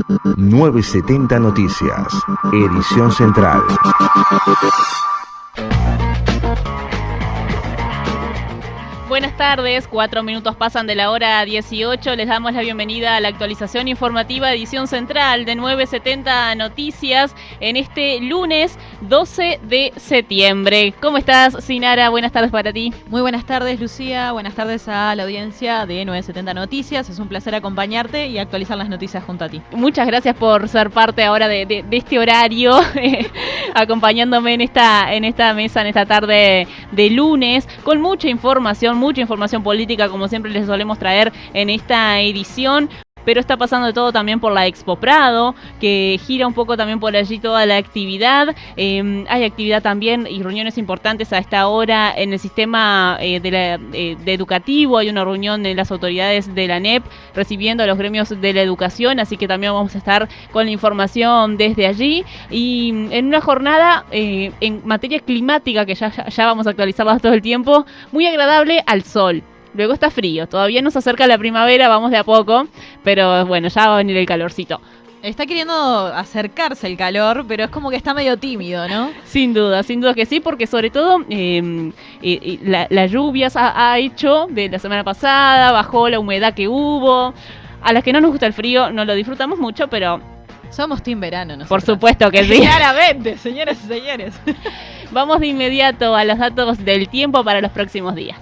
970 Noticias, edición central. Buenas tardes, 4 minutos pasan de la hora 18, les damos la bienvenida a la actualización informativa edición central de 970 Noticias en este lunes 12 de septiembre. ¿Cómo estás, Sinara? Buenas tardes para ti. Muy buenas tardes, Lucía, buenas tardes a la audiencia de 970 Noticias, es un placer acompañarte y actualizar las noticias junto a ti. Muchas gracias por ser parte ahora de este horario, acompañándome en esta mesa, en esta tarde de lunes, con mucha información política, como siempre les solemos traer en esta edición. Pero está pasando de todo también por la Expo Prado, que gira un poco también por allí toda la actividad. Hay actividad también y reuniones importantes a esta hora en el sistema de educativo. Hay una reunión de las autoridades de la ANEP recibiendo a los gremios de la educación, así que también vamos a estar con la información desde allí. Y en una jornada en materia climática, que ya vamos a actualizarla todo el tiempo, muy agradable al sol. Luego está frío, todavía nos acerca la primavera, vamos de a poco, pero bueno, ya va a venir el calorcito. Está queriendo acercarse el calor, pero es como que está medio tímido, ¿no? Sin duda que sí, porque sobre todo las lluvias ha hecho de la semana pasada, bajó la humedad que hubo. A las que no nos gusta el frío no lo disfrutamos mucho, pero... Somos team verano, ¿no? Por supuesto que sí. Claramente, señoras y señores. Vamos de inmediato a los datos del tiempo para los próximos días.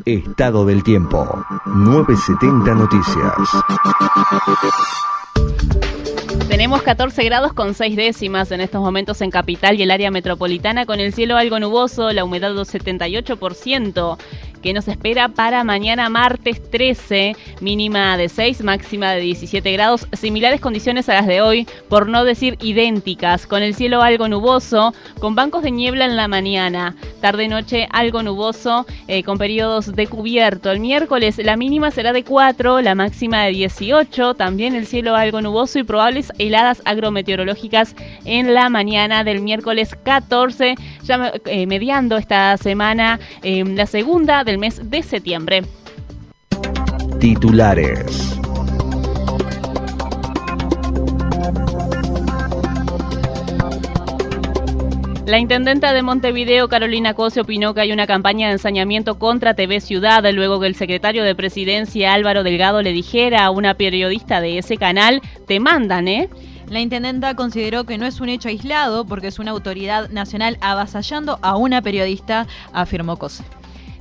Estado del tiempo, 970 Noticias. Tenemos 14 grados con 6 décimas en estos momentos en Capital y el área metropolitana, con el cielo algo nuboso, la humedad del 78%. Que nos espera para mañana martes 13, mínima de 6, máxima de 17 grados, similares condiciones a las de hoy, por no decir idénticas, con el cielo algo nuboso, con bancos de niebla en la mañana, tarde-noche algo nuboso, con periodos de cubierto. El miércoles la mínima será de 4, la máxima de 18, también el cielo algo nuboso y probables heladas agrometeorológicas en la mañana del miércoles 14, ya mediando esta semana, la segunda del mes de septiembre. Titulares. La intendenta de Montevideo, Carolina Cose, opinó que hay una campaña de ensañamiento contra TV Ciudad luego que el secretario de Presidencia, Álvaro Delgado, le dijera a una periodista de ese canal: te mandan, ¿eh? La intendenta consideró que no es un hecho aislado porque es una autoridad nacional avasallando a una periodista, afirmó Cose.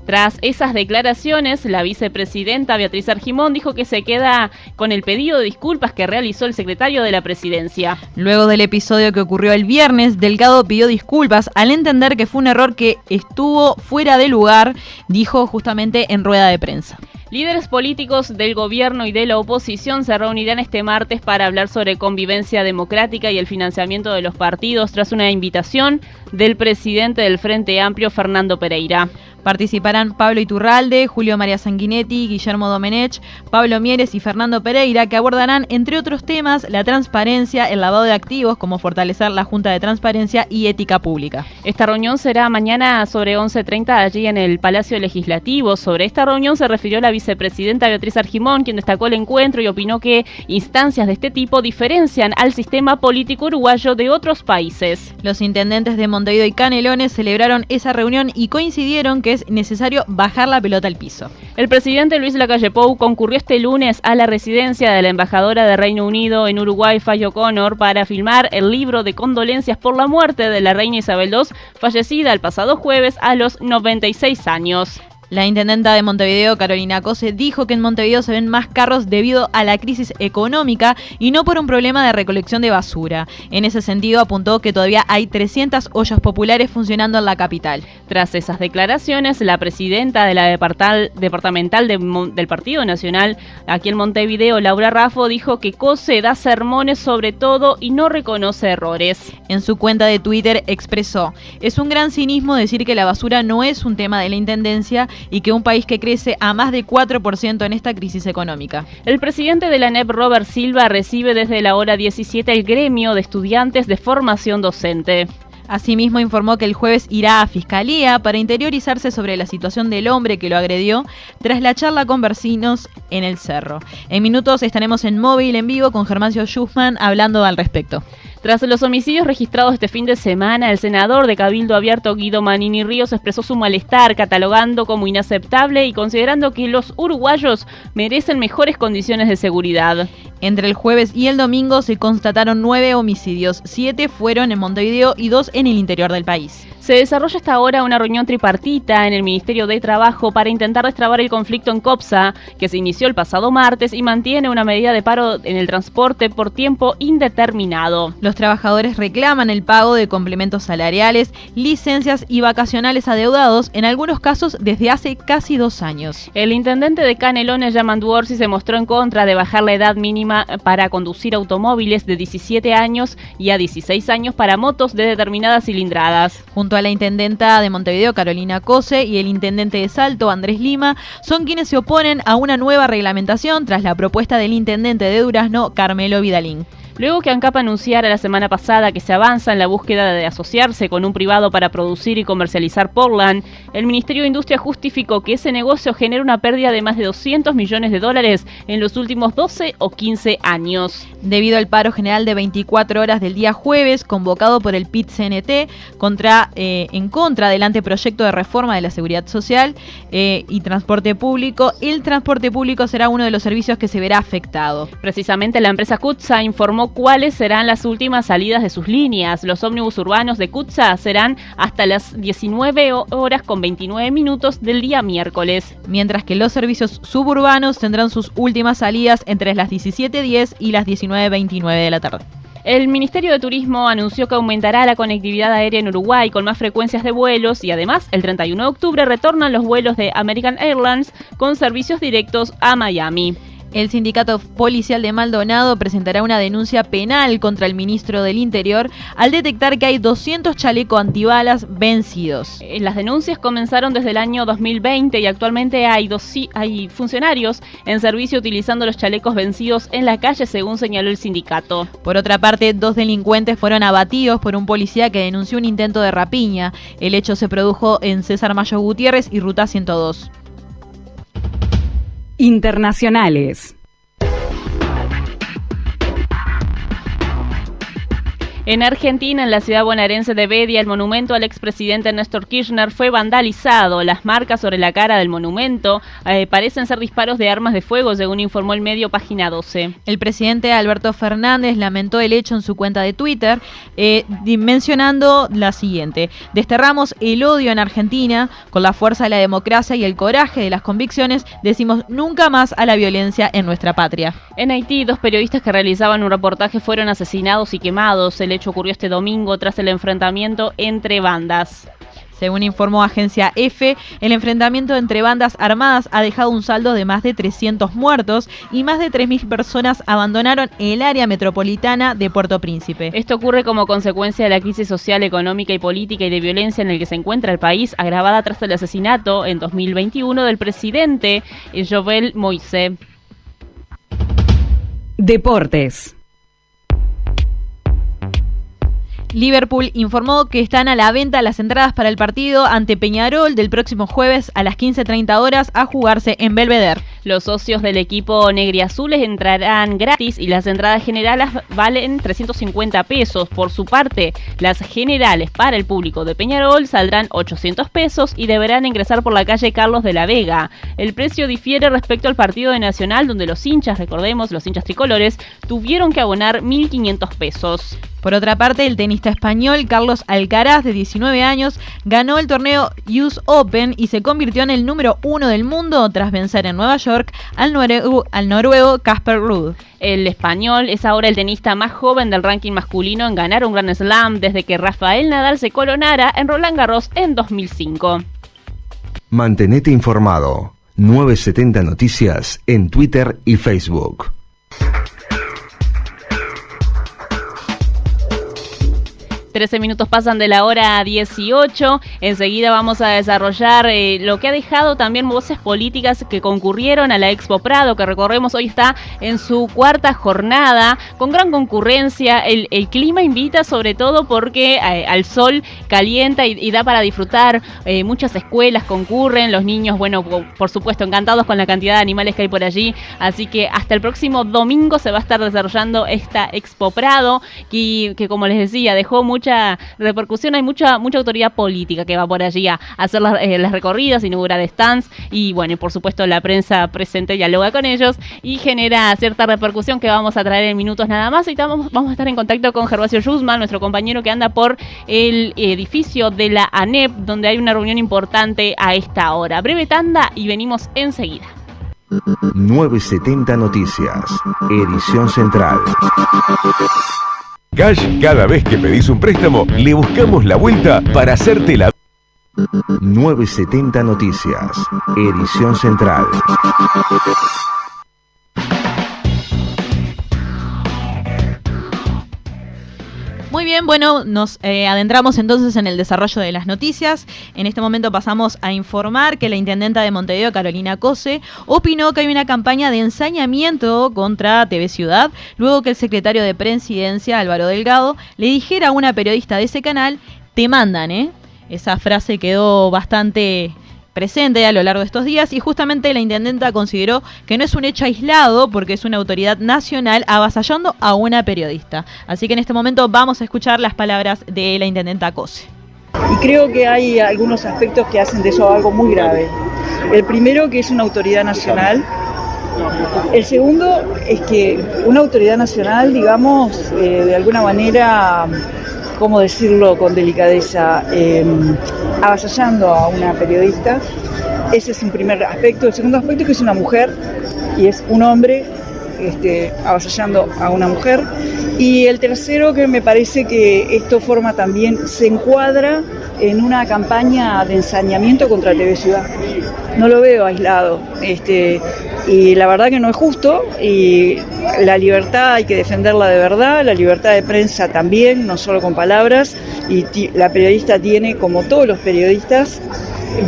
Tras esas declaraciones, la vicepresidenta Beatriz Argimón dijo que se queda con el pedido de disculpas que realizó el secretario de la Presidencia. Luego del episodio que ocurrió el viernes, Delgado pidió disculpas al entender que fue un error que estuvo fuera de lugar, dijo justamente en rueda de prensa. Líderes políticos del gobierno y de la oposición se reunirán este martes para hablar sobre convivencia democrática y el financiamiento de los partidos tras una invitación del presidente del Frente Amplio, Fernando Pereira. Participarán Pablo Iturralde, Julio María Sanguinetti, Guillermo Domenech, Pablo Mieres y Fernando Pereira, que abordarán, entre otros temas, la transparencia, el lavado de activos, como fortalecer la Junta de Transparencia y Ética Pública. Esta reunión será mañana sobre 11:30 allí en el Palacio Legislativo. Sobre esta reunión se refirió la vicepresidenta Beatriz Argimón, quien destacó el encuentro y opinó que instancias de este tipo diferencian al sistema político uruguayo de otros países. Los intendentes de Montevideo y Canelones celebraron esa reunión y coincidieron que es necesario bajar la pelota al piso. El presidente Luis Lacalle Pou concurrió este lunes a la residencia de la embajadora de Reino Unido en Uruguay, Faye O'Connor, para filmar el libro de condolencias por la muerte de la reina Isabel II, fallecida el pasado jueves a los 96 años. La intendenta de Montevideo, Carolina Cose, dijo que en Montevideo se ven más carros debido a la crisis económica y no por un problema de recolección de basura. En ese sentido, apuntó que todavía hay 300 ollas populares funcionando en la capital. Tras esas declaraciones, la presidenta de la departamental del Partido Nacional aquí en Montevideo, Laura Raffo, dijo que Cose da sermones sobre todo y no reconoce errores. En su cuenta de Twitter expresó: es un gran cinismo decir que la basura no es un tema de la intendencia y que un país que crece a más de 4% en esta crisis económica. El presidente de la ANEP, Robert Silva, recibe desde la hora 17 el gremio de estudiantes de formación docente. Asimismo, informó que el jueves irá a Fiscalía para interiorizarse sobre la situación del hombre que lo agredió tras la charla con vecinos en el cerro. En minutos estaremos en móvil en vivo con Germancio Schussmann hablando al respecto. Tras los homicidios registrados este fin de semana, el senador de Cabildo Abierto Guido Manini Ríos expresó su malestar, catalogando como inaceptable y considerando que los uruguayos merecen mejores condiciones de seguridad. Entre el jueves y el domingo se constataron 9 homicidios, 7 fueron en Montevideo y 2 en el interior del país. Se desarrolla hasta ahora una reunión tripartita en el Ministerio de Trabajo para intentar destrabar el conflicto en COPSA, que se inició el pasado martes y mantiene una medida de paro en el transporte por tiempo indeterminado. Los trabajadores reclaman el pago de complementos salariales, licencias y vacacionales adeudados, en algunos casos desde hace casi 2 años. El intendente de Canelones, Yamandu Orsi, se mostró en contra de bajar la edad mínima para conducir automóviles de 17 años y a 16 años para motos de determinadas cilindradas. Junto a la intendenta de Montevideo, Carolina Cose, y el intendente de Salto, Andrés Lima, son quienes se oponen a una nueva reglamentación tras la propuesta del intendente de Durazno, Carmelo Vidalín. Luego que ANCAP anunciara la semana pasada que se avanza en la búsqueda de asociarse con un privado para producir y comercializar Portland, el Ministerio de Industria justificó que ese negocio genera una pérdida de más de $200 millones en los últimos 12 o 15 años. Debido al paro general de 24 horas del día jueves, convocado por el PIT-CNT en contra del anteproyecto de reforma de la Seguridad Social y Transporte Público, el transporte público será uno de los servicios que se verá afectado. Precisamente la empresa CUTSA informó cuáles serán las últimas salidas de sus líneas. Los ómnibus urbanos de CUTSA serán hasta las 19:29 del día miércoles. Mientras que los servicios suburbanos tendrán sus últimas salidas entre las 17:10 y las 19:29 de la tarde. El Ministerio de Turismo anunció que aumentará la conectividad aérea en Uruguay con más frecuencias de vuelos y además el 31 de octubre retornan los vuelos de American Airlines con servicios directos a Miami. El sindicato policial de Maldonado presentará una denuncia penal contra el ministro del Interior al detectar que hay 200 chalecos antibalas vencidos. Las denuncias comenzaron desde el año 2020 y actualmente hay funcionarios en servicio utilizando los chalecos vencidos en la calle, según señaló el sindicato. Por otra parte, 2 delincuentes fueron abatidos por un policía que denunció un intento de rapiña. El hecho se produjo en César Mayo Gutiérrez y Ruta 102. Internacionales. En Argentina, en la ciudad bonaerense de Bedia, el monumento al expresidente Néstor Kirchner fue vandalizado. Las marcas sobre la cara del monumento parecen ser disparos de armas de fuego, según informó el medio Página 12. El presidente Alberto Fernández lamentó el hecho en su cuenta de Twitter, mencionando la siguiente: desterramos el odio en Argentina, con la fuerza de la democracia y el coraje de las convicciones, decimos nunca más a la violencia en nuestra patria. En Haití, 2 periodistas que realizaban un reportaje fueron asesinados y quemados. El hecho ocurrió este domingo tras el enfrentamiento entre bandas. Según informó Agencia F, el enfrentamiento entre bandas armadas ha dejado un saldo de más de 300 muertos y más de 3.000 personas abandonaron el área metropolitana de Puerto Príncipe. Esto ocurre como consecuencia de la crisis social, económica y política y de violencia en el que se encuentra el país, agravada tras el asesinato en 2021 del presidente Jovenel Moïse. Deportes. Liverpool informó que están a la venta las entradas para el partido ante Peñarol del próximo jueves a las 15:30 horas a jugarse en Belvedere. Los socios del equipo negriazules entrarán gratis y las entradas generales valen 350 pesos. Por su parte, las generales para el público de Peñarol saldrán 800 pesos y deberán ingresar por la calle Carlos de la Vega. El precio difiere respecto al partido de Nacional, donde los hinchas, recordemos, los hinchas tricolores, tuvieron que abonar 1.500 pesos. Por otra parte, el tenista español Carlos Alcaraz, de 19 años, ganó el torneo US Open y se convirtió en el número 1 del mundo tras vencer en Nueva York al noruego Casper Ruud. El español es ahora el tenista más joven del ranking masculino en ganar un Grand Slam desde que Rafael Nadal se coronara en Roland Garros en 2005. Mantenete informado. 970 Noticias en Twitter y Facebook. 13 minutos pasan de la hora 18. Enseguida vamos a desarrollar lo que ha dejado también voces políticas que concurrieron a la Expo Prado, que recordemos hoy está en su cuarta jornada, con gran concurrencia. El clima invita, sobre todo porque al sol calienta y da para disfrutar. Muchas escuelas concurren, los niños, bueno, por supuesto, encantados con la cantidad de animales que hay por allí. Así que hasta el próximo domingo se va a estar desarrollando esta Expo Prado, que como les decía, dejó mucha repercusión. Hay mucha autoridad política que va por allí a hacer las recorridas, inaugurar stands y bueno, y por supuesto la prensa presente dialoga con ellos y genera cierta repercusión que vamos a traer en minutos nada más. Y vamos a estar en contacto con Gervasio Yusman, nuestro compañero que anda por el edificio de la ANEP, donde hay una reunión importante a esta hora. Breve tanda y venimos enseguida. 970 Noticias, edición central. Cash, cada vez que pedís un préstamo, le buscamos la vuelta para hacerte la... 970 Noticias, edición central. Muy bien, bueno, nos adentramos entonces en el desarrollo de las noticias. En este momento pasamos a informar que la intendenta de Montevideo, Carolina Cose, opinó que hay una campaña de ensañamiento contra TV Ciudad, luego que el secretario de Presidencia, Álvaro Delgado, le dijera a una periodista de ese canal, te mandan, ¿eh? Esa frase quedó bastante presente a lo largo de estos días y justamente la intendenta consideró que no es un hecho aislado porque es una autoridad nacional avasallando a una periodista. Así que en este momento vamos a escuchar las palabras de la intendenta Cose. Y creo que hay algunos aspectos que hacen de eso algo muy grave. El primero, que es una autoridad nacional. El segundo es que una autoridad nacional, digamos, de alguna manera, ¿cómo decirlo con delicadeza? Avasallando a una periodista. Ese es un primer aspecto. El segundo aspecto es que es una mujer y es un hombre avasallando a una mujer. Y el tercero, que me parece que esto forma también, se encuadra en una campaña de ensañamiento contra TV Ciudad. No lo veo aislado. Y la verdad que no es justo, y la libertad hay que defenderla de verdad, la libertad de prensa también, no solo con palabras, y la periodista tiene, como todos los periodistas,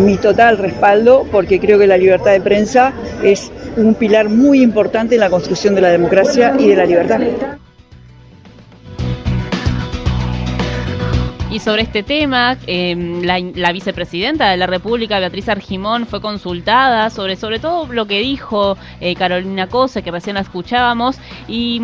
mi total respaldo, porque creo que la libertad de prensa es un pilar muy importante en la construcción de la democracia y de la libertad. Y sobre este tema, la vicepresidenta de la República, Beatriz Argimón, fue consultada sobre todo lo que dijo Carolina Cose, que recién la escuchábamos, y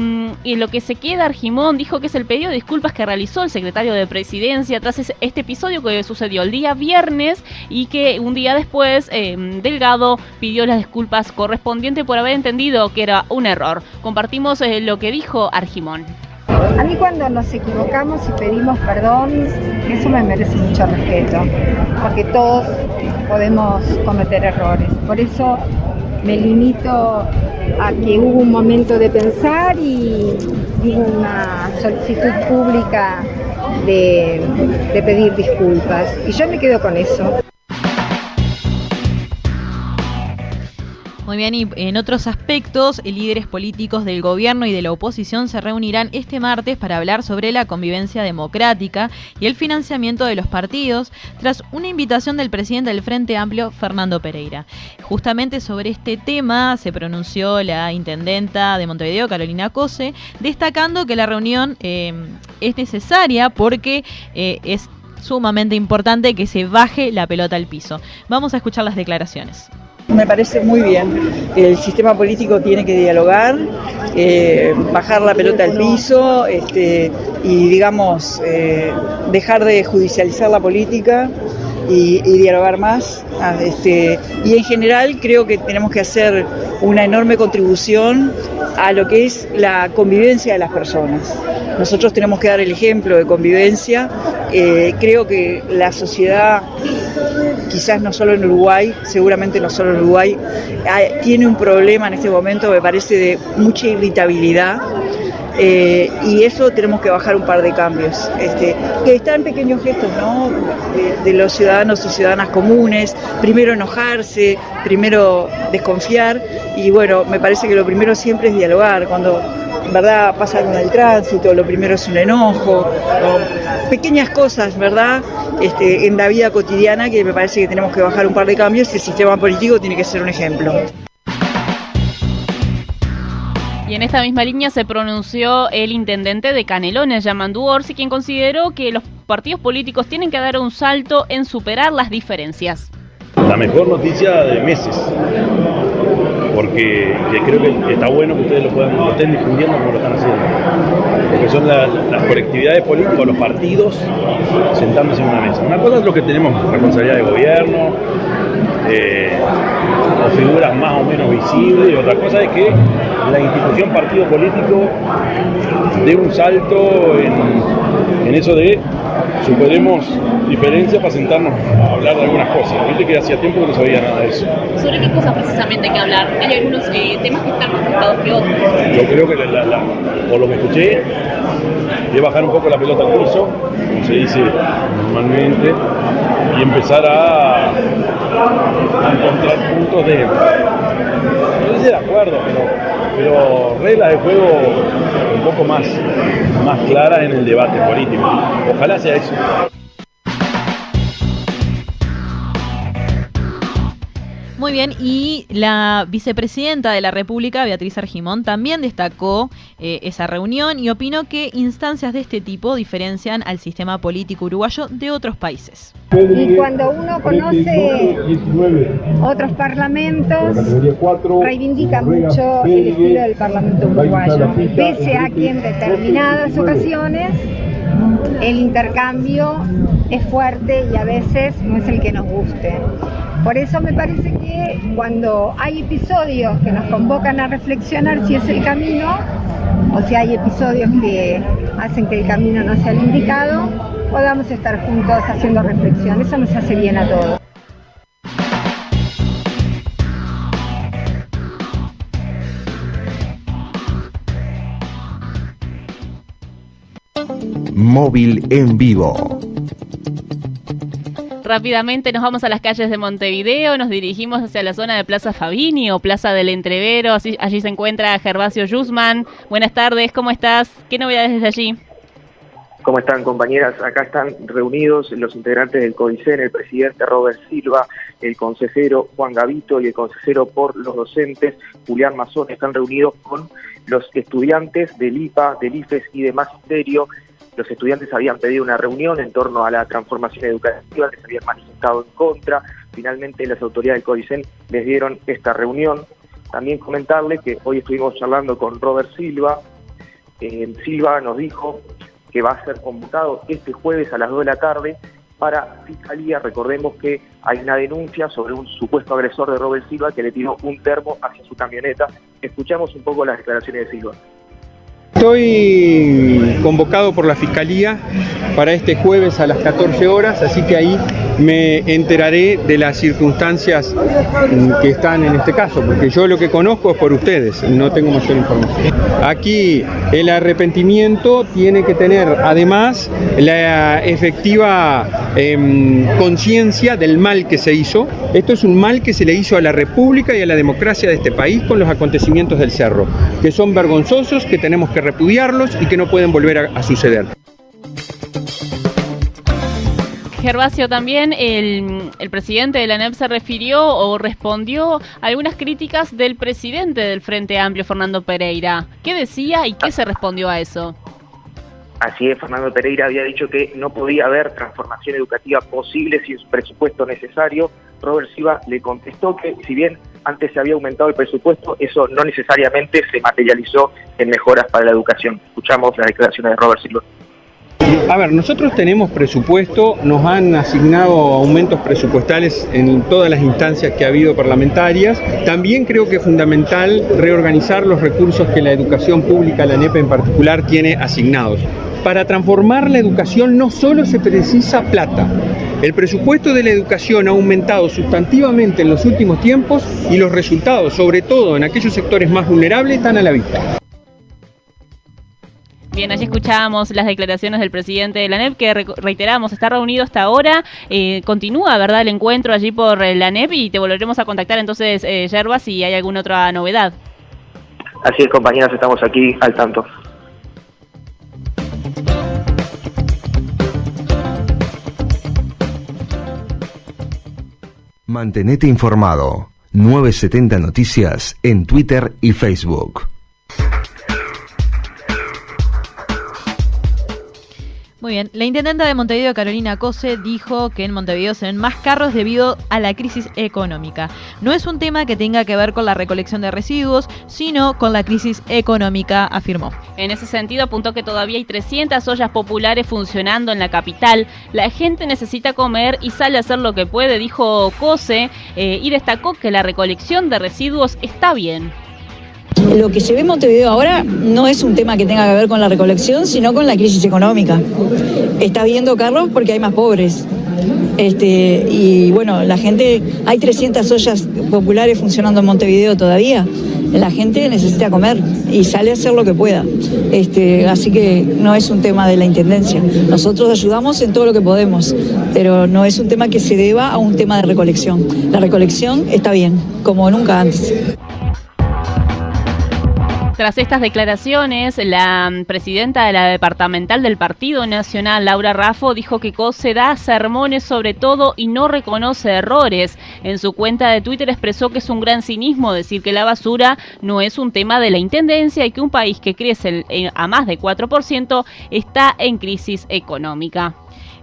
lo que se queda Argimón dijo que es el pedido de disculpas que realizó el secretario de Presidencia tras este episodio que sucedió el día viernes y que un día después Delgado pidió las disculpas correspondientes por haber entendido que era un error. Compartimos lo que dijo Argimón. A mí cuando nos equivocamos y pedimos perdón, eso me merece mucho respeto, porque todos podemos cometer errores. Por eso me limito a que hubo un momento de pensar y hubo una solicitud pública de pedir disculpas. Y yo me quedo con eso. Muy bien, y en otros aspectos, líderes políticos del gobierno y de la oposición se reunirán este martes para hablar sobre la convivencia democrática y el financiamiento de los partidos, tras una invitación del presidente del Frente Amplio, Fernando Pereira. Justamente sobre este tema se pronunció la intendenta de Montevideo, Carolina Cose, destacando que la reunión es necesaria porque es sumamente importante que se baje la pelota al piso. Vamos a escuchar las declaraciones. Me parece muy bien. El sistema político tiene que dialogar, bajar la pelota al piso y, digamos, dejar de judicializar la política y dialogar más. Y en general creo que tenemos que hacer una enorme contribución a lo que es la convivencia de las personas. Nosotros tenemos que dar el ejemplo de convivencia. Creo que la sociedad, quizás no solo en Uruguay, seguramente no solo en Uruguay, tiene un problema en este momento, me parece, de mucha irritabilidad. Y eso tenemos que bajar un par de cambios, que están en pequeños gestos, ¿no? De los ciudadanos y ciudadanas comunes, primero enojarse, primero desconfiar, y bueno, me parece que lo primero siempre es dialogar. Cuando ¿verdad? Pasa con el tránsito, lo primero es un enojo, ¿no? Pequeñas cosas, ¿verdad? En la vida cotidiana que me parece que tenemos que bajar un par de cambios y el sistema político tiene que ser un ejemplo. Y en esta misma línea se pronunció el intendente de Canelones, Yamandú Orsi, quien consideró que los partidos políticos tienen que dar un salto en superar las diferencias. La mejor noticia de meses, porque creo que está bueno que ustedes lo estén difundiendo como lo están haciendo, porque son las colectividades políticas, los partidos sentándose en una mesa. Una cosa es lo que tenemos responsabilidad de gobierno, o figuras más o menos visibles, y otra cosa es que la institución partido político dé un salto en eso de superemos diferencias para sentarnos a hablar de algunas cosas. Viste que hacía tiempo que no sabía nada de eso. ¿Sobre qué cosas precisamente hay que hablar? Hay algunos temas que están más tocados que otros. Yo creo que por lo que escuché, es bajar un poco la pelota al piso, como se dice normalmente, y empezar a encontrar puntos no sé si de acuerdo, pero reglas de juego un poco más claras en el debate político. Ojalá sea eso. Muy bien, y la vicepresidenta de la República, Beatriz Argimón, también destacó esa reunión y opinó que instancias de este tipo diferencian al sistema político uruguayo de otros países. Y cuando uno conoce otros parlamentos, reivindica mucho el estilo del Parlamento uruguayo, pese a que en determinadas ocasiones el intercambio es fuerte y a veces no es el que nos guste. Por eso me parece que cuando hay episodios que nos convocan a reflexionar si es el camino, o si hay episodios que hacen que el camino no sea el indicado, podamos estar juntos haciendo reflexión. Eso nos hace bien a todos. Móvil en vivo. Rápidamente nos vamos a las calles de Montevideo, nos dirigimos hacia la zona de Plaza Fabini o Plaza del Entrevero. Allí se encuentra Gervasio Yusman. Buenas tardes, ¿cómo estás? ¿Qué novedades desde allí? ¿Cómo están, compañeras? Acá están reunidos los integrantes del CODICEN, el presidente Robert Silva, el consejero Juan Gavito y el consejero por los docentes Julián Mazón. Están reunidos con los estudiantes del IPA, del IFES y de Magisterio. Los estudiantes habían pedido una reunión en torno a la transformación educativa, que se habían manifestado en contra. Finalmente las autoridades del CODICEN les dieron esta reunión. También comentarle que hoy estuvimos charlando con Robert Silva. Silva nos dijo que va a ser convocado este jueves a las 2 de la tarde para Fiscalía. Recordemos que hay una denuncia sobre un supuesto agresor de Robert Silva que le tiró un termo hacia su camioneta. Escuchamos un poco las declaraciones de Silva. Estoy convocado por la Fiscalía para este jueves a las 14 horas, así que ahí me enteraré de las circunstancias que están en este caso, porque yo lo que conozco es por ustedes, no tengo mayor información. Aquí el arrepentimiento tiene que tener además la efectiva conciencia del mal que se hizo. Esto es un mal que se le hizo a la República y a la democracia de este país con los acontecimientos del Cerro, que son vergonzosos, que tenemos que repudiarlos y que no pueden volver a suceder. Gervasio, también el presidente de la ANEP se refirió o respondió a algunas críticas del presidente del Frente Amplio, Fernando Pereira. ¿Qué decía y qué se respondió a eso? Así es, Fernando Pereira había dicho que no podía haber transformación educativa posible sin presupuesto necesario. Robert Silva le contestó que si bien antes se había aumentado el presupuesto, eso no necesariamente se materializó en mejoras para la educación. Escuchamos las declaraciones de Robert Silva. A ver, nosotros tenemos presupuesto, nos han asignado aumentos presupuestales en todas las instancias que ha habido parlamentarias. También creo que es fundamental reorganizar los recursos que la educación pública, la ANEP en particular, tiene asignados. Para transformar la educación no solo se precisa plata. El presupuesto de la educación ha aumentado sustantivamente en los últimos tiempos y los resultados, sobre todo en aquellos sectores más vulnerables, están a la vista. Bien, allí escuchábamos las declaraciones del presidente de la ANEP, que reiteramos, está reunido hasta ahora. Continúa, ¿verdad?, el encuentro allí por la ANEP y te volveremos a contactar entonces, Yerba, si hay alguna otra novedad. Así es, compañeras, estamos aquí al tanto. Mantenete informado. 970 Noticias en Twitter y Facebook. Muy bien, la intendenta de Montevideo, Carolina Cose, dijo que en Montevideo se ven más carros debido a la crisis económica. No es un tema que tenga que ver con la recolección de residuos, sino con la crisis económica, afirmó. En ese sentido, apuntó que todavía hay 300 ollas populares funcionando en la capital. La gente necesita comer y sale a hacer lo que puede, dijo Cose, y destacó que la recolección de residuos está bien. Lo que se ve en Montevideo ahora no es un tema que tenga que ver con la recolección, sino con la crisis económica. Está viendo carros porque hay más pobres. Y bueno, la gente, hay 300 ollas populares funcionando en Montevideo todavía. La gente necesita comer y sale a hacer lo que pueda. Así que no es un tema de la intendencia. Nosotros ayudamos en todo lo que podemos, pero no es un tema que se deba a un tema de recolección. La recolección está bien, como nunca antes. Tras estas declaraciones, la presidenta de la departamental del Partido Nacional, Laura Raffo, dijo que Cose da sermones sobre todo y no reconoce errores. En su cuenta de Twitter expresó que es un gran cinismo decir que la basura no es un tema de la intendencia y que un país que crece a más de 4% está en crisis económica.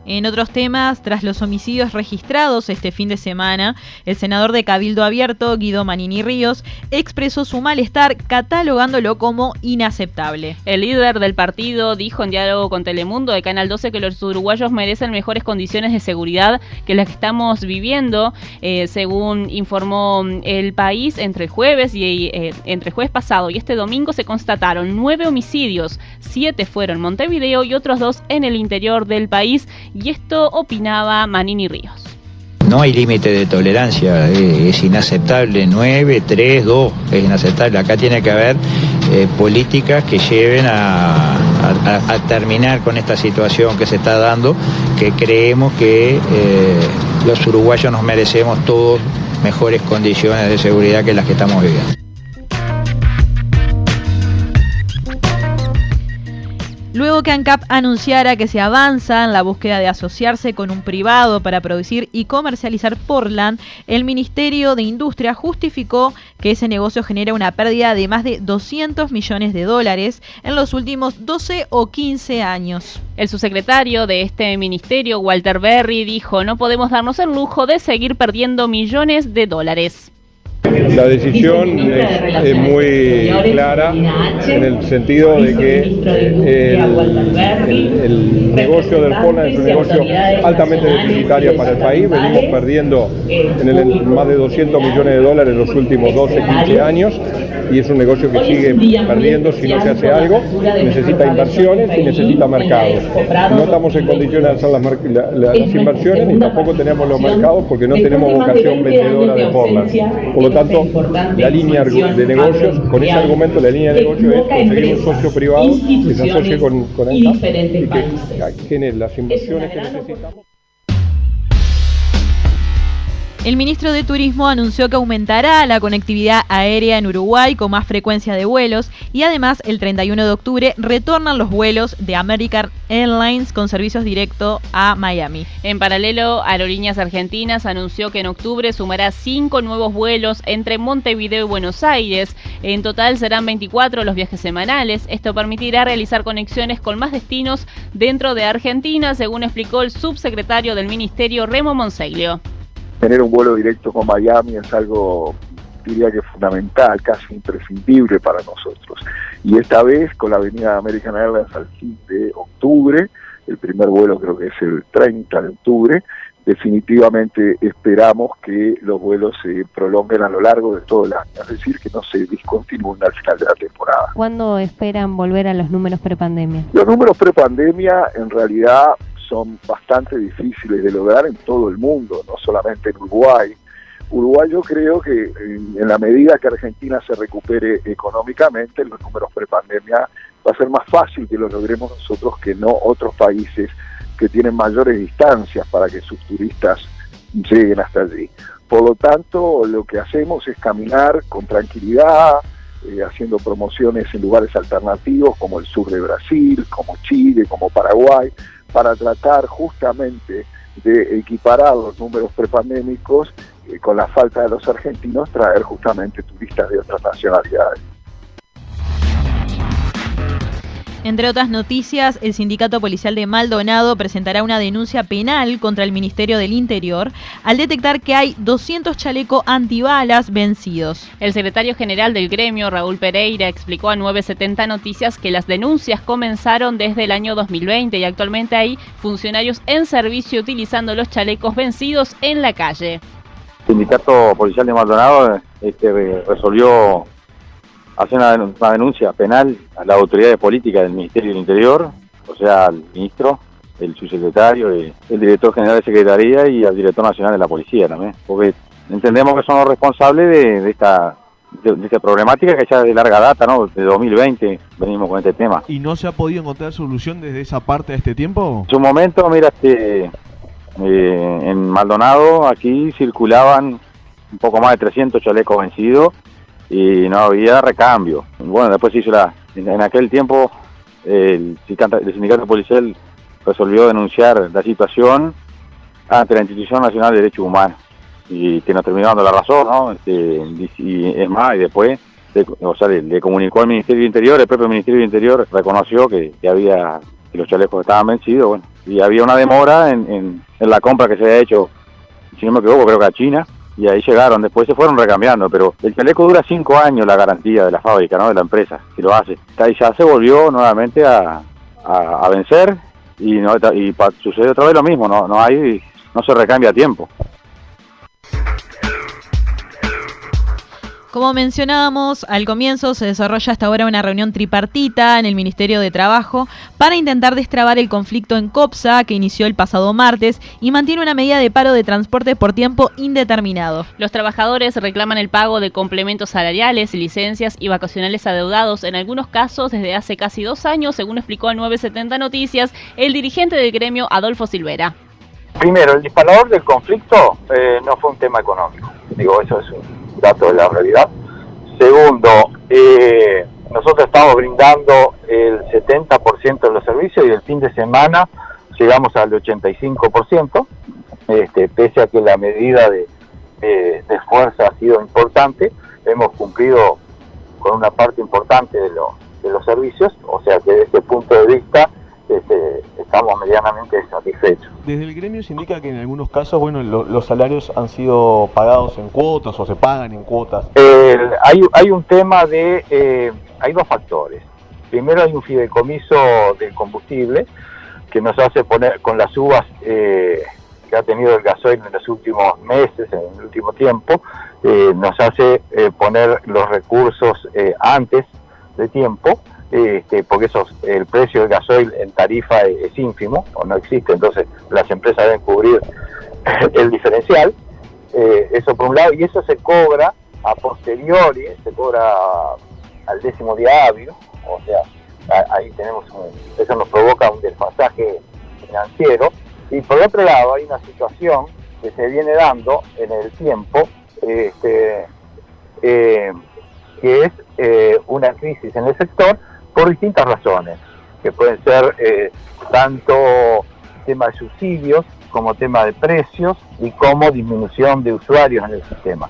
En otros temas, tras los homicidios registrados este fin de semana, el senador de Cabildo Abierto, Guido Manini Ríos, expresó su malestar catalogándolo como inaceptable. El líder del partido dijo en diálogo con Telemundo de Canal 12 que los uruguayos merecen mejores condiciones de seguridad que las que estamos viviendo, según informó El País. Entre jueves pasado y este domingo se constataron 9 homicidios, 7 fueron en Montevideo y otros 2 en el interior del país. Y esto opinaba Manini Ríos. No hay límite de tolerancia, es inaceptable, 9, 3, 2, es inaceptable. Acá tiene que haber políticas que lleven a terminar con esta situación que se está dando, que creemos que los uruguayos nos merecemos todos mejores condiciones de seguridad que las que estamos viviendo. Luego que ANCAP anunciara que se avanza en la búsqueda de asociarse con un privado para producir y comercializar Portland, el Ministerio de Industria justificó que ese negocio genera una pérdida de más de $200 millones en los últimos 12 o 15 años. El subsecretario de este ministerio, Walter Berry, dijo: no podemos darnos el lujo de seguir perdiendo millones de dólares. La decisión es muy clara en el sentido de que el negocio del Portland es un negocio altamente deficitario para el país. Venimos perdiendo más de $200 millones los últimos 12, 15 años y es un negocio que sigue perdiendo si no se hace algo. Necesita inversiones y necesita mercados. No estamos en condiciones de hacer las inversiones ni tampoco tenemos los mercados porque no tenemos vocación vendedora de Portland. Por lo tanto, la línea de negocios, con ese argumento, la línea de negocios es conseguir un socio privado que se asocie con ANCAP y que genere las inversiones que necesitamos. El ministro de Turismo anunció que aumentará la conectividad aérea en Uruguay con más frecuencia de vuelos y además el 31 de octubre retornan los vuelos de American Airlines con servicios directos a Miami. En paralelo, Aerolíneas Argentinas anunció que en octubre sumará 5 nuevos vuelos entre Montevideo y Buenos Aires. En total serán 24 los viajes semanales. Esto permitirá realizar conexiones con más destinos dentro de Argentina, según explicó el subsecretario del Ministerio, Remo Monseglio. Tener un vuelo directo con Miami es algo, diría que fundamental, casi imprescindible para nosotros. Y esta vez con la venida de American Airlines al fin de octubre, el primer vuelo creo que es el 30 de octubre, definitivamente esperamos que los vuelos se prolonguen a lo largo de todo el año, es decir, que no se discontinúen al final de la temporada. ¿Cuándo esperan volver a los números prepandemia? Los números prepandemia en realidad son bastante difíciles de lograr en todo el mundo, no solamente en Uruguay. Uruguay, yo creo que en la medida que Argentina se recupere económicamente, los números prepandemia va a ser más fácil que lo logremos nosotros que no otros países que tienen mayores distancias para que sus turistas lleguen hasta allí. Por lo tanto, lo que hacemos es caminar con tranquilidad, haciendo promociones en lugares alternativos como el sur de Brasil, como Chile, como Paraguay, para tratar justamente de equiparar los números prepandémicos con la falta de los argentinos, traer justamente turistas de otras nacionalidades. Entre otras noticias, el Sindicato Policial de Maldonado presentará una denuncia penal contra el Ministerio del Interior al detectar que hay 200 chalecos antibalas vencidos. El secretario general del gremio, Raúl Pereira, explicó a 970 Noticias que las denuncias comenzaron desde el año 2020 y actualmente hay funcionarios en servicio utilizando los chalecos vencidos en la calle. El Sindicato Policial de Maldonado resolvió hacer una denuncia penal a las autoridades políticas del Ministerio del Interior, o sea, al ministro, el subsecretario, el director general de Secretaría y al director nacional de la Policía también, porque entendemos que son los responsables de esta problemática que ya de larga data, ¿no? De 2020 venimos con este tema. ¿Y no se ha podido encontrar solución desde esa parte de este tiempo? En su momento, mira, en Maldonado aquí circulaban un poco más de 300 chalecos vencidos y no había recambio. Bueno, después se hizo en aquel tiempo el sindicato policial resolvió denunciar la situación ante la Institución Nacional de Derechos Humanos y que nos terminó dando la razón, ¿no? Y es más, y después le comunicó al Ministerio del Interior, el propio Ministerio del Interior reconoció que los chalecos estaban vencidos, bueno, y había una demora en la compra que se había hecho, si no me equivoco, creo que a China. Y ahí llegaron, después se fueron recambiando, pero el chaleco dura 5 años la garantía de la fábrica, ¿no? De la empresa, si lo hace. Ahí ya se volvió nuevamente a vencer y sucede otra vez lo mismo, no se recambia a tiempo. Como mencionábamos al comienzo, se desarrolla hasta ahora una reunión tripartita en el Ministerio de Trabajo para intentar destrabar el conflicto en COPSA que inició el pasado martes y mantiene una medida de paro de transporte por tiempo indeterminado. Los trabajadores reclaman el pago de complementos salariales, licencias y vacacionales adeudados, en algunos casos desde hace casi 2 años, según explicó a 970 Noticias el dirigente del gremio, Adolfo Silvera. Primero, el disparador del conflicto no fue un tema económico. Digo, eso es un dato de la realidad. Segundo, nosotros estamos brindando el 70% de los servicios y el fin de semana llegamos al 85%, pese a que la medida de fuerza ha sido importante, hemos cumplido con una parte importante de los servicios, o sea que desde ese punto de vista estamos medianamente satisfechos. Desde el gremio se indica que en algunos casos, bueno, los salarios han sido pagados en cuotas o se pagan en cuotas. Hay un tema hay 2 factores. Primero hay un fideicomiso del combustible que nos hace poner, con las subas que ha tenido el gasoil en los últimos meses, en el último tiempo, nos hace poner los recursos antes de tiempo, porque el precio del gasoil en tarifa es ínfimo o no existe, entonces las empresas deben cubrir el diferencial, eso por un lado, y eso se cobra a posteriori, se cobra al 10º día hábil, o sea, ahí eso nos provoca un desfasaje financiero, y por otro lado hay una situación que se viene dando en el tiempo, que es una crisis en el sector por distintas razones, que pueden ser tanto tema de subsidios, como tema de precios y como disminución de usuarios en el sistema.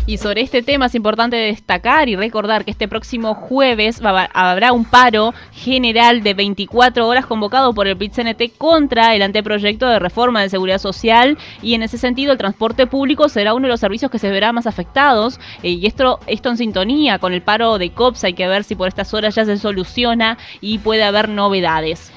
Y sobre este tema es importante destacar y recordar que este próximo jueves habrá un paro general de 24 horas convocado por el PIT-CNT contra el anteproyecto de reforma de seguridad social, y en ese sentido el transporte público será uno de los servicios que se verá más afectados, y esto en sintonía con el paro de COPSA. Hay que ver si por estas horas ya se soluciona y puede haber novedades.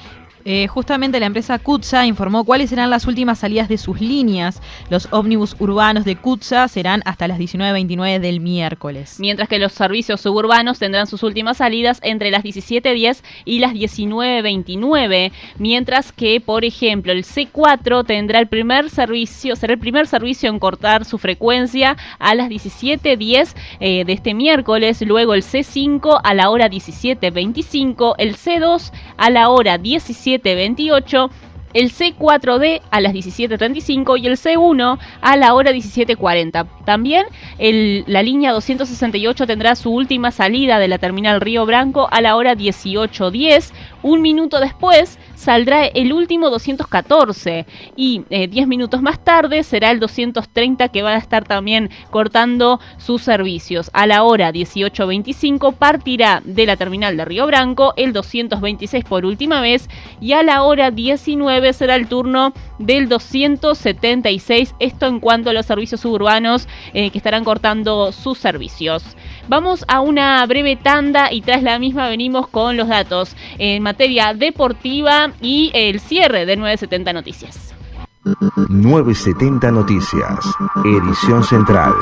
Justamente la empresa CUTSA informó cuáles serán las últimas salidas de sus líneas. Los ómnibus urbanos de CUTSA serán hasta las 19:29 del miércoles. Mientras que los servicios suburbanos tendrán sus últimas salidas entre las 17:10 y las 19:29. Mientras que, por ejemplo, el C4 será el primer servicio en cortar su frecuencia a las 17:10 de este miércoles. Luego el C5 a la hora 17:25. El C2 a la hora 17:28 el C4D a las 17:35 y el C1 a la hora 17:40. También la línea 268 tendrá su última salida de la terminal Río Branco a la hora 18:10. Un minuto después saldrá el último 214 y 10 minutos más tarde será el 230 que va a estar también cortando sus servicios. A la hora 18:25 partirá de la terminal de Río Branco el 226 por última vez y a la hora 19 será el turno del 276. Esto en cuanto a los servicios suburbanos que estarán cortando sus servicios. Vamos a una breve tanda y tras la misma venimos con los datos en materia deportiva y el cierre de 970 Noticias. 970 Noticias, edición central.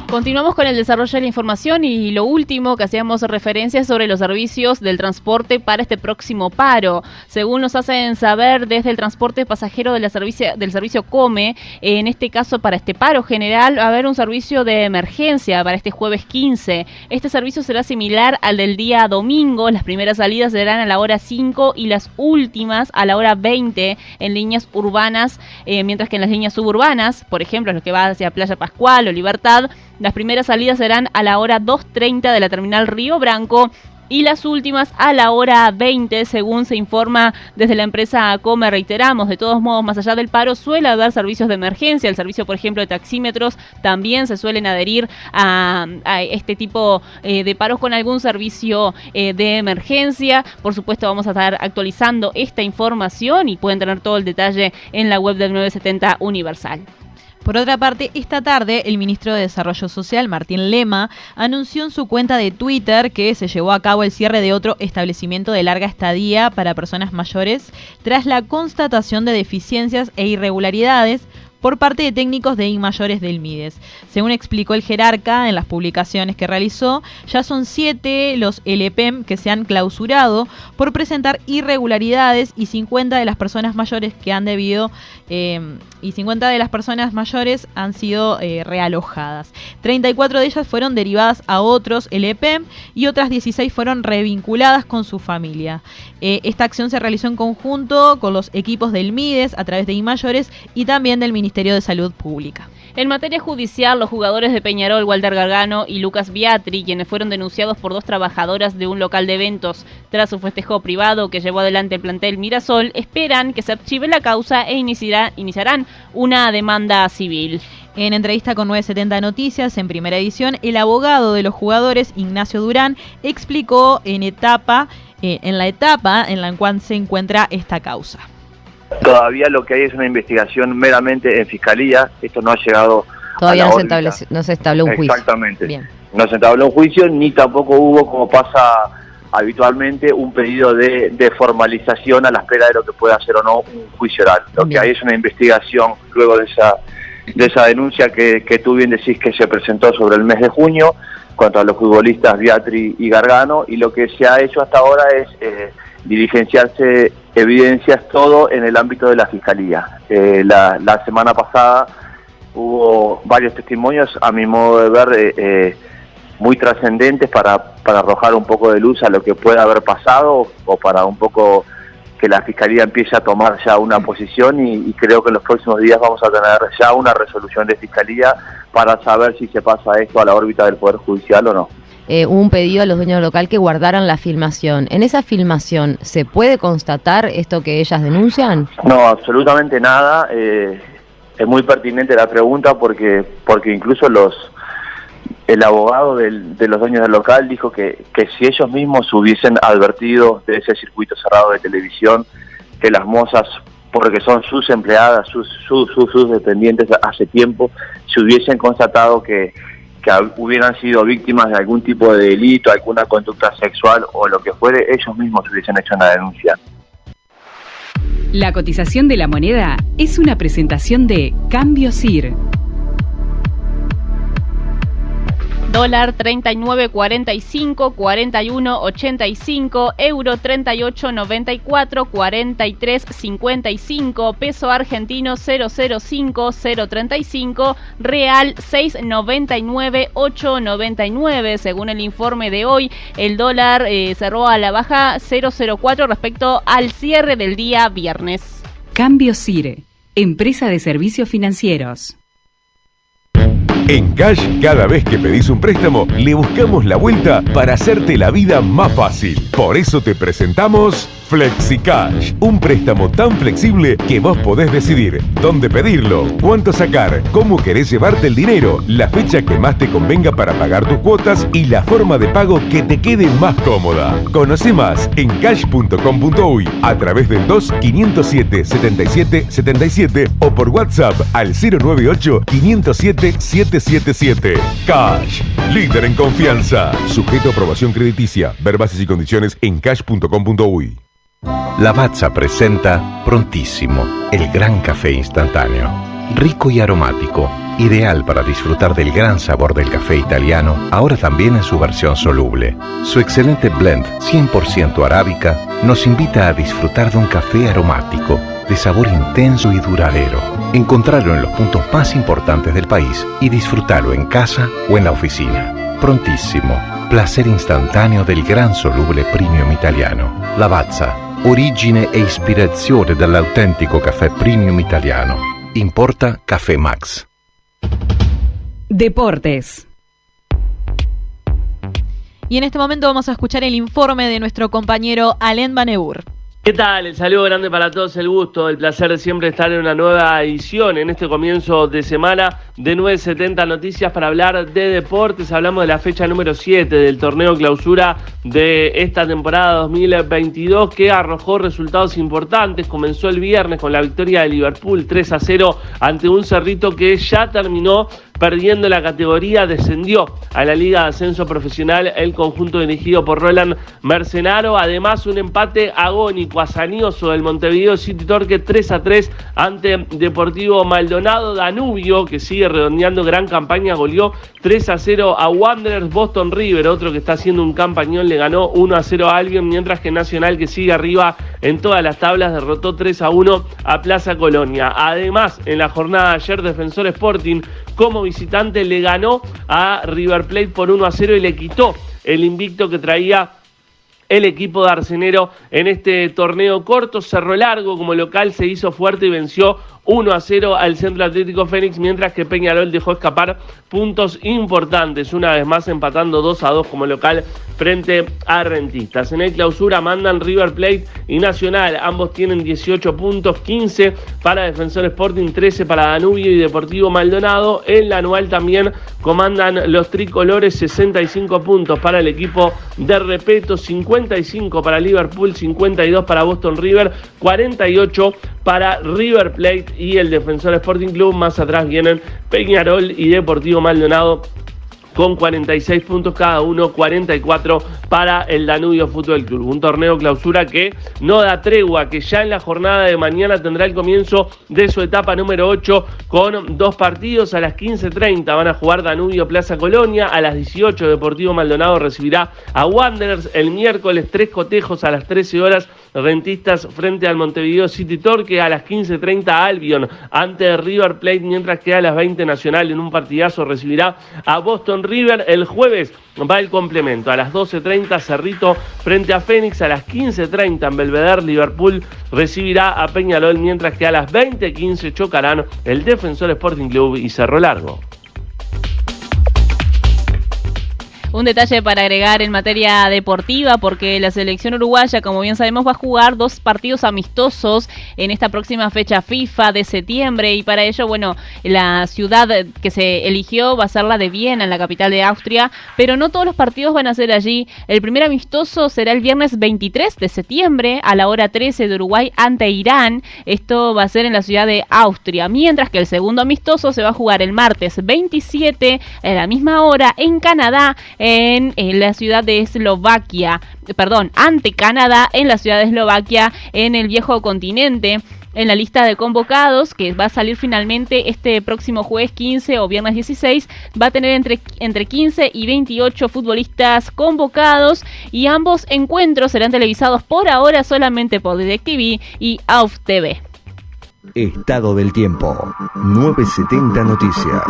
Continuamos con el desarrollo de la información y lo último que hacíamos referencia sobre los servicios del transporte para este próximo paro. Según nos hacen saber desde el transporte pasajero del servicio COME, en este caso para este paro general va a haber un servicio de emergencia para este jueves 15. Este servicio será similar al del día domingo. Las primeras salidas serán a la hora 5 y las últimas a la hora 20 en líneas urbanas, mientras que en las líneas suburbanas, por ejemplo, los que va hacia Playa Pascual o Libertad, las primeras salidas serán a la hora 2:30 de la terminal Río Branco y las últimas a la hora 20, según se informa desde la empresa COME. Reiteramos, de todos modos, más allá del paro, suele haber servicios de emergencia. El servicio, por ejemplo, de taxímetros también se suelen adherir a este tipo de paros con algún servicio de emergencia. Por supuesto, vamos a estar actualizando esta información y pueden tener todo el detalle en la web del 970 Universal. Por otra parte, esta tarde el ministro de Desarrollo Social, Martín Lema, anunció en su cuenta de Twitter que se llevó a cabo el cierre de otro establecimiento de larga estadía para personas mayores tras la constatación de deficiencias e irregularidades por parte de técnicos de INMAYORES del MIDES. Según explicó el jerarca en las publicaciones que realizó, ya son 7 los LPEM que se han clausurado por presentar irregularidades y 50 de las personas mayores que han debido y 50 de las personas mayores han sido realojadas. 34 de ellas fueron derivadas a otros LPEM y otras 16 fueron revinculadas con su familia. Esta acción se realizó en conjunto con los equipos del MIDES a través de INMAYORES y también del Ministerio de Salud Pública. En materia judicial, los jugadores de Peñarol, Walter Gargano y Lucas Biatri, quienes fueron denunciados por 2 trabajadoras de un local de eventos tras un festejo privado que llevó adelante el plantel Mirasol, esperan que se archive la causa e iniciarán una demanda civil. En entrevista con 970 Noticias, en primera edición, el abogado de los jugadores, Ignacio Durán, explicó en la etapa en la cual se encuentra esta causa. Todavía lo que hay es una investigación meramente en fiscalía. Esto no ha llegado todavía a la no se establó un juicio. Exactamente. Bien. No se entabló un juicio ni tampoco hubo, como pasa habitualmente, un pedido de formalización a la espera de lo que pueda ser o no un juicio oral. Lo que hay es una investigación luego de esa denuncia que tú bien decís que se presentó sobre el mes de junio contra los futbolistas Biatri y Gargano, y lo que se ha hecho hasta ahora es diligenciarse evidencias, todo en el ámbito de la Fiscalía. La semana pasada hubo varios testimonios, a mi modo de ver, muy trascendentes para arrojar un poco de luz a lo que pueda haber pasado o para un poco que la Fiscalía empiece a tomar ya una posición y creo que en los próximos días vamos a tener ya una resolución de Fiscalía para saber si se pasa esto a la órbita del Poder Judicial o no. Hubo un pedido a los dueños del local que guardaran la filmación. ¿En esa filmación se puede constatar esto que ellas denuncian? No, absolutamente nada. Es muy pertinente la pregunta porque incluso el abogado de los dueños del local dijo que si ellos mismos hubiesen advertido de ese circuito cerrado de televisión, que las mozas, porque son sus empleadas, sus dependientes hace tiempo, se hubiesen constatado que hubieran sido víctimas de algún tipo de delito, alguna conducta sexual o lo que fuere, ellos mismos hubiesen hecho una denuncia. La cotización de la moneda es una presentación de Cambio CIR. dólar 39.45, 41.85, euro 38.94, 43.55, peso argentino 0.05, 0.35, real 6.99, 8.99. Según el informe de hoy, el dólar cerró a la baja 0.04 respecto al cierre del día viernes. Cambio Cire, empresa de servicios financieros. En Cash, cada vez que pedís un préstamo, le buscamos la vuelta para hacerte la vida más fácil. Por eso te presentamos FlexiCash, un préstamo tan flexible que vos podés decidir dónde pedirlo, cuánto sacar, cómo querés llevarte el dinero, la fecha que más te convenga para pagar tus cuotas y la forma de pago que te quede más cómoda. Conoce más en cash.com.uy a través del 2-507-7777 o por WhatsApp al 098-507-777. Cash, líder en confianza. Sujeto a aprobación crediticia. Ver bases y condiciones en cash.com.uy. Lavazza presenta Prontissimo, el gran café instantáneo. Rico y aromático, ideal para disfrutar del gran sabor del café italiano, ahora también en su versión soluble. Su excelente blend 100% arábica nos invita a disfrutar de un café aromático, de sabor intenso y duradero. Encontrarlo en los puntos más importantes del país y disfrutarlo en casa o en la oficina. Prontissimo, placer instantáneo del gran soluble premium italiano. Lavazza, origine e ispirazione dell'autentico caffè premium italiano. Importa Café Max. Deportes. Y en este momento vamos a escuchar el informe de nuestro compañero Alain Baneur. ¿Qué tal? El saludo grande para todos, el gusto, el placer de siempre estar en una nueva edición en este comienzo de semana de 970 Noticias para hablar de deportes. Hablamos de la fecha número 7 del torneo clausura de esta temporada 2022 que arrojó resultados importantes. Comenzó el viernes con la victoria de Liverpool 3-0 ante un Cerrito que ya terminó perdiendo la categoría, descendió a la Liga de Ascenso Profesional el conjunto dirigido por Roland Mercenaro. Además, un empate agónico, hazañoso del Montevideo City Torque 3-3 ante Deportivo Maldonado. Danubio, que sigue redondeando gran campaña, goleó 3-0 a Wanderers. Boston River, otro que está haciendo un campañón, le ganó 1-0 a Albion, mientras que Nacional, que sigue arriba en todas las tablas, derrotó 3-1 a Plaza Colonia. Además, en la jornada de ayer, Defensor Sporting como visitante le ganó a River Plate por 1-0 y le quitó el invicto que traía el equipo de Arcenero en este torneo corto. Cerro Largo como local se hizo fuerte y venció 1-0 al Centro Atlético Fénix, mientras que Peñarol dejó escapar puntos importantes, una vez más empatando 2-2 como local frente a Rentistas. En el clausura mandan River Plate y Nacional, ambos tienen 18 puntos, 15 para Defensor Sporting, 13 para Danubio y Deportivo Maldonado. En la anual también comandan los tricolores, 65 puntos para el equipo de Repeto, 55 para Liverpool, 52 para Boston River, 48 para River Plate y el Defensor Sporting Club. Más atrás vienen Peñarol y Deportivo Maldonado con 46 puntos cada uno, 44 para el Danubio Fútbol Club. Un torneo clausura que no da tregua, que ya en la jornada de mañana tendrá el comienzo de su etapa número 8 con 2 partidos. A las 15:30 van a jugar Danubio Plaza Colonia, a las 18 Deportivo Maldonado recibirá a Wanderers. El miércoles 3 cotejos a las 13 horas, Rentistas frente al Montevideo City Torque. A las 15:30 Albion ante River Plate, mientras que a las 20 Nacional en un partidazo recibirá a Boston River. El jueves va el complemento, a las 12:30 Cerrito frente a Fénix, a las 15:30 en Belvedere Liverpool recibirá a Peñarol, mientras que a las 20:15 chocarán el Defensor Sporting Club y Cerro Largo. Un detalle para agregar en materia deportiva, porque la selección uruguaya, como bien sabemos, va a jugar 2 partidos amistosos en esta próxima fecha FIFA de septiembre, y para ello, bueno, la ciudad que se eligió va a ser la de Viena, en la capital de Austria, pero no todos los partidos van a ser allí. El primer amistoso será el viernes 23 de septiembre a la hora 13 de Uruguay ante Irán. Esto va a ser en la ciudad de Austria, mientras que el segundo amistoso se va a jugar el martes 27 a la misma hora en Canadá, en la ciudad de Eslovaquia, ante Canadá en la ciudad de Eslovaquia, en el viejo continente. En la lista de convocados, que va a salir finalmente este próximo jueves 15 o viernes 16, va a tener entre 15 y 28 futbolistas convocados, y ambos encuentros serán televisados por ahora solamente por DirecTV y AUF TV. Estado del tiempo. 970 Noticias.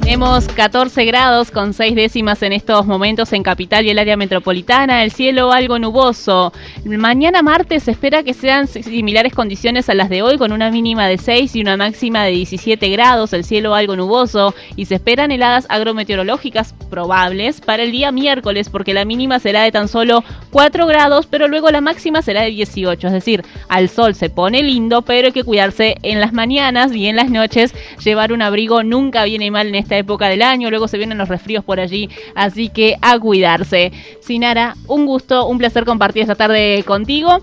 Tenemos 14 grados con 6 décimas en estos momentos en Capital y el área metropolitana, el cielo algo nuboso. Mañana martes se espera que sean similares condiciones a las de hoy, con una mínima de 6 y una máxima de 17 grados, el cielo algo nuboso, y se esperan heladas agrometeorológicas probables para el día miércoles, porque la mínima será de tan solo 4 grados, pero luego la máxima será de 18, es decir, al sol se pone lindo, pero hay que cuidarse en las mañanas y en las noches. Llevar un abrigo nunca viene mal en esta época del año, luego se vienen los resfríos por allí, así que a cuidarse. Sinara, un gusto, un placer compartir esta tarde contigo.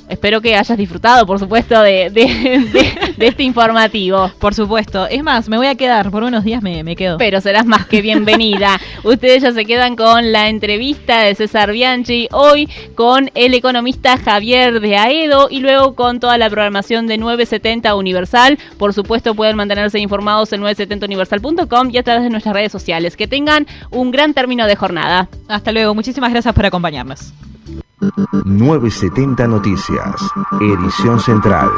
Espero que hayas disfrutado, por supuesto, de este informativo. Por supuesto. Es más, me voy a quedar. Por unos días me quedo. Pero serás más que bienvenida. Ustedes ya se quedan con la entrevista de César Bianchi, hoy con el economista Javier de Aedo, y luego con toda la programación de 970 Universal. Por supuesto, pueden mantenerse informados en 970universal.com y a través de nuestras redes sociales. Que tengan un gran término de jornada. Hasta luego. Muchísimas gracias por acompañarnos. 970 Noticias, edición central.